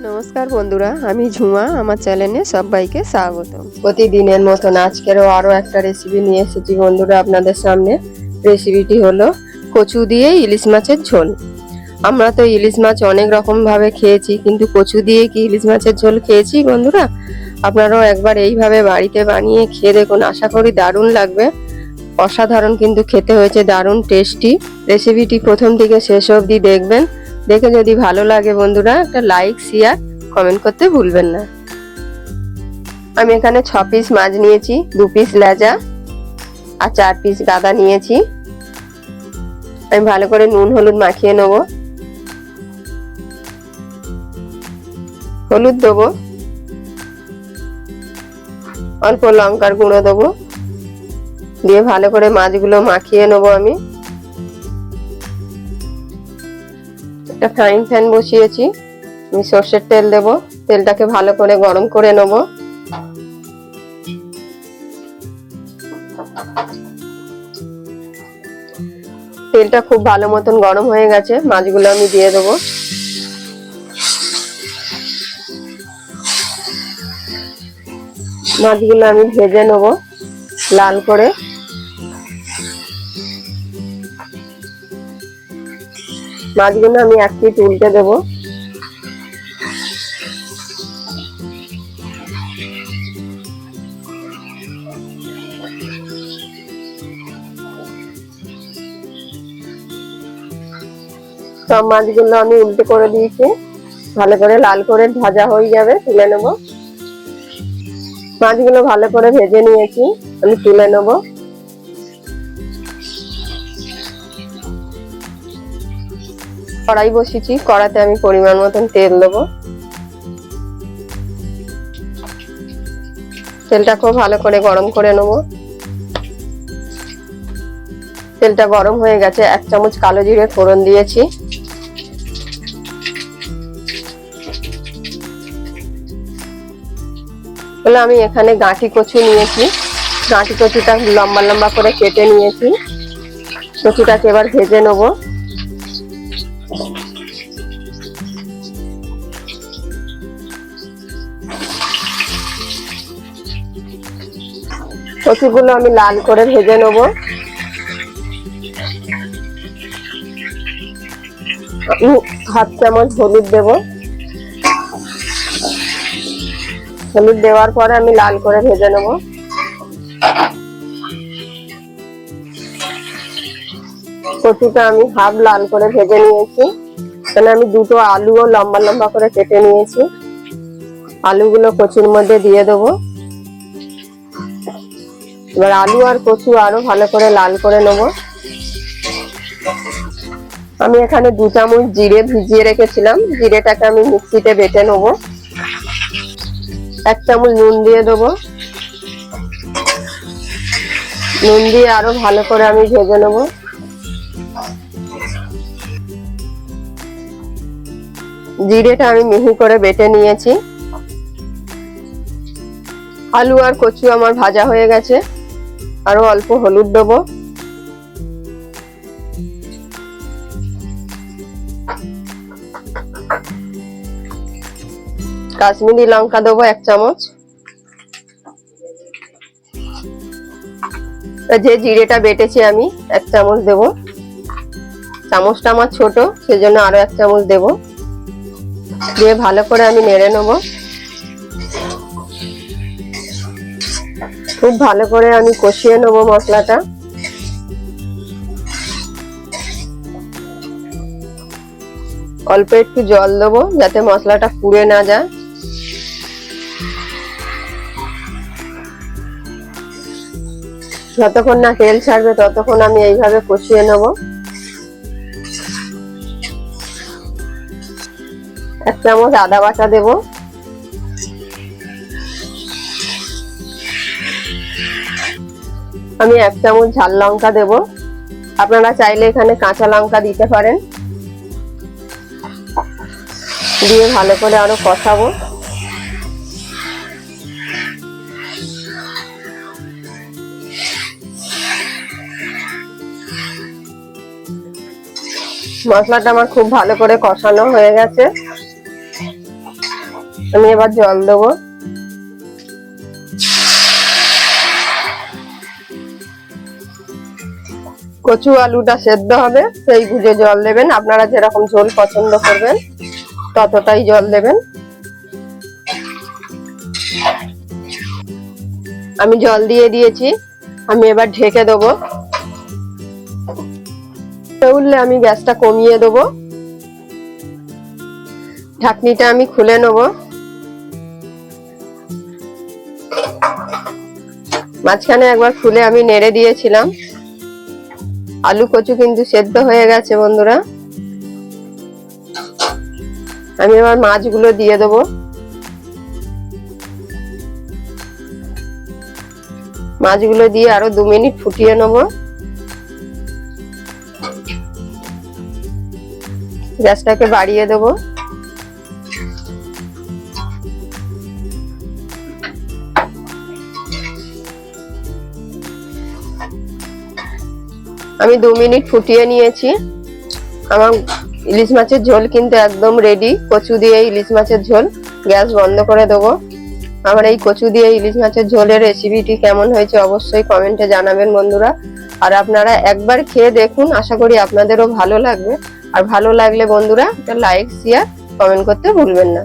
নমস্কার বন্ধুরা, আমি ঝুমা। আমার চ্যানেলে সবাইকে স্বাগত। প্রতিদিনের মতন আজকেরও আরও একটা রেসিপি নিয়ে এসেছি বন্ধুরা আপনাদের সামনে। রেসিপিটি হলো কচু দিয়ে ইলিশ মাছের ঝোল। আমরা তো ইলিশ মাছ অনেক রকম ভাবে খেয়েছি, কিন্তু কচু দিয়ে কি ইলিশ মাছের ঝোল খেয়েছি বন্ধুরা? আপনারাও একবার এইভাবে বাড়িতে বানিয়ে খেয়ে দেখুন, আশা করি দারুণ লাগবে। অসাধারণ কিন্তু খেতে হয়েছে, দারুণ টেস্টি। রেসিপিটি প্রথম থেকে শেষ অবধি দেখবেন। দেখে যদি ভালো লাগে বন্ধুরা একটা লাইক শেয়ার কমেন্ট করতে ভুলবেন না। আমি এখানে 6 পিস মাছ নিয়েছি, 2 পিস লেজা আর 4 পিস গাদা নিয়েছি। আমি ভালো করে নুন হলুদ মাখিয়ে নেব। হলুদ দেবো, অল্প লঙ্কার গুঁড়ো দেবো, দিয়ে ভালো করে মাছগুলো মাখিয়ে নেব। আমি একটা ফ্রাইং প্যান বসিয়েছি, আমি সর্ষের তেল দেব। তেলটাকে ভালো করে গরম করে নেব। তেলটা খুব ভালো মতন গরম হয়ে গেছে, মাছগুলো আমি দিয়ে দেবো। মাছগুলো আমি ভেজে নেব লাল করে। মাছগুলো আমি এক পিঠ উল্টে দেবো। সব মাছগুলো আমি উল্টে করে দিয়েছি, ভালো করে লাল করে ভাজা হয়ে যাবে, তুলে নেব। মাছগুলো ভালো করে ভেজে নিয়েছি, আমি তুলে নেব। কড়াই বসিয়েছি, কড়াতে আমি পরিমাণ মতন তেল দেবো। তেলটা খুব ভালো করে গরম করে নেব। তেলটা গরম হয়ে গেছে, 1 চামচ কালো জিরে ফোড়ন দিয়েছি। বলে আমি এখানে গাঁটি কচু নিয়েছি, গাঁটি কচুটা লম্বা লম্বা করে কেটে নিয়েছি। কচুটাকে এবার ভেজে নেব। কচুগুলো আমি লাল করে ভেজে নেব। আমি 1/2 চামচ হলুদ দেব। হলুদ দেওয়ার পরে আমি লাল করে ভেজে নেব। কচুটা আমি হাফ লাল করে ভেজে নিয়েছি। এখানে আমি 2টো আলুও লম্বা লম্বা করে কেটে নিয়েছি। আলুগুলো কচুর মধ্যে দিয়ে দেবো। এবার আলু আর কচু আরো ভালো করে লাল করে নেব। আমি এখানে 2 চামচ জিরে ভিজিয়ে রেখেছিলাম, জিরেটাকে আমি মিক্সিতে বেটে নেব। 1 চামচ নুন দিয়ে দেবো। নুন দিয়ে আরো ভালো করে আমি ভেজে নেব। জিরেটা আমি মিহি করে বেটে নিয়েছি। আলু আর কচু আমার ভাজা হয়ে গেছে, আরো অল্প হলুদ দেবো। কাশ্মীরি লঙ্কা দেবো 1 চামচ। যে জিরেটা বেটেছি আমি 1 চামচ দেবো। চামচটা আমার ছোট, সেজন্য আরো 1 চামচ দেবো। দিয়ে ভালো করে আমি নেড়ে নেব। খুব ভালো করে আমি কষিয়ে নেব মশলাটা। অল্প একটু জল দেবো যাতে মশলাটা পুড়ে না যায়। যতক্ষণ না তেল ছাড়বে ততক্ষণ আমি এইভাবে কষিয়ে নেব। 1 চামচ আদা বাটা দেব। আমি 1 চামচ ঝাল লঙ্কা দেব। আপনারা চাইলে এখানে কাঁচা লঙ্কা দিতে পারেন। দিয়ে ভালো করে আরো কষাবো। মশলাটা আমার খুব ভালো করে কষানো হয়ে গেছে। আমি এবার জল দেবো। কচু আলুটা সেদ্ধ হবে সেই বুঝে জল দেবেন, আপনারা যেরকম ঝোল পছন্দ করবেন ততটাই জল দেবেন। আমি জল দিয়ে দিয়েছি, আমি এবার ঢেকে দেবো। উঠলে আমি গ্যাসটা কমিয়ে দেবো, ঢাকনিটা আমি খুলে নেব। মাঝখানে একবার খুলে আমি নেড়ে দিয়েছিলাম। আলু কচু কিন্তু সেদ্ধ হয়ে গেছে বন্ধুরা। আমি এবার মাছগুলো দিয়ে দেবো। মাছগুলো দিয়ে আরো 2 মিনিট ফুটিয়ে নেব। গ্যাসটাকে বাড়িয়ে দেবো। আমি 2 মিনিট ফুটিয়ে নিয়েছি। আমার ইলিশ মাছের ঝোল কিন্তু একদম রেডি। কচু দিয়ে ইলিশ মাছের ঝোল। গ্যাস বন্ধ করে দেবো। আমার এই কচু দিয়ে ইলিশ মাছের ঝোলের রেসিপিটি কেমন হয়েছে অবশ্যই কমেন্টে জানাবেন বন্ধুরা। আর আপনারা একবার খেয়ে দেখুন, আশা করি আপনাদেরও ভালো লাগবে। আর ভালো লাগলে বন্ধুরা একটা লাইক শেয়ার কমেন্ট করতে ভুলবেন না।